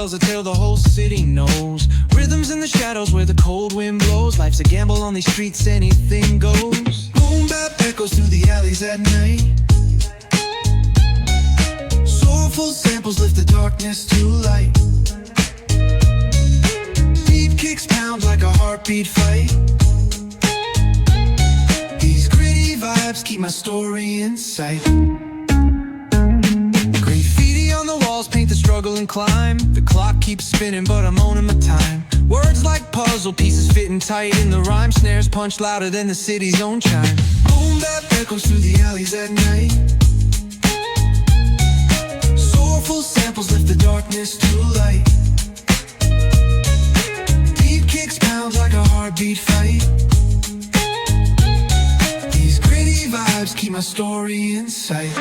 tells a tale the whole city knows. Rhythms in the shadows where the cold wind blows. Life's a gamble on these streets, anything goes. Boom bap echoes through the alleys at night. Soulful samples lift the darkness to light. Beat kicks pound like a heartbeat fight. These gritty vibes keep my story in sight. Graffiti on the walls paint the struggle and climb. The clock keeps spinning but I'm owning my time. Words like puzzle pieces fitting tight in the rhyme. Snares punch louder than the city's own chime. Boom bap echoes through the alleys at night. Soulful samples lift the darkness to light. Beat kicks pound like a heartbeat fight. These gritty vibes keep my story in sight.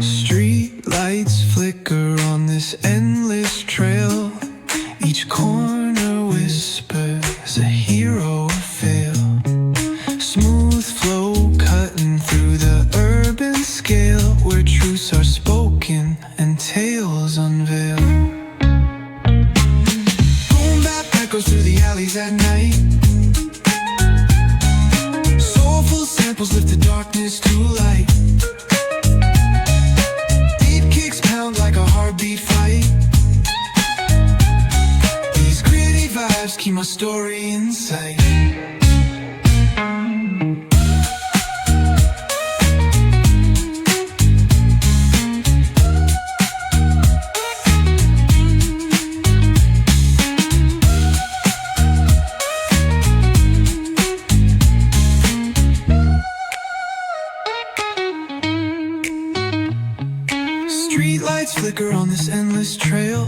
Street lights flicker on this endless trail. Each corner whispers a hero fail. Smooth flow cutting through the urban scale, where truths are spoken and tales unveil. Boom bap echoes through the alleys at night. Soulful samples lift the darkness to light. Beat kicks pound like a heartbeat fight. These gritty vibes keep my story in sight. Street lights flicker on this endless trail.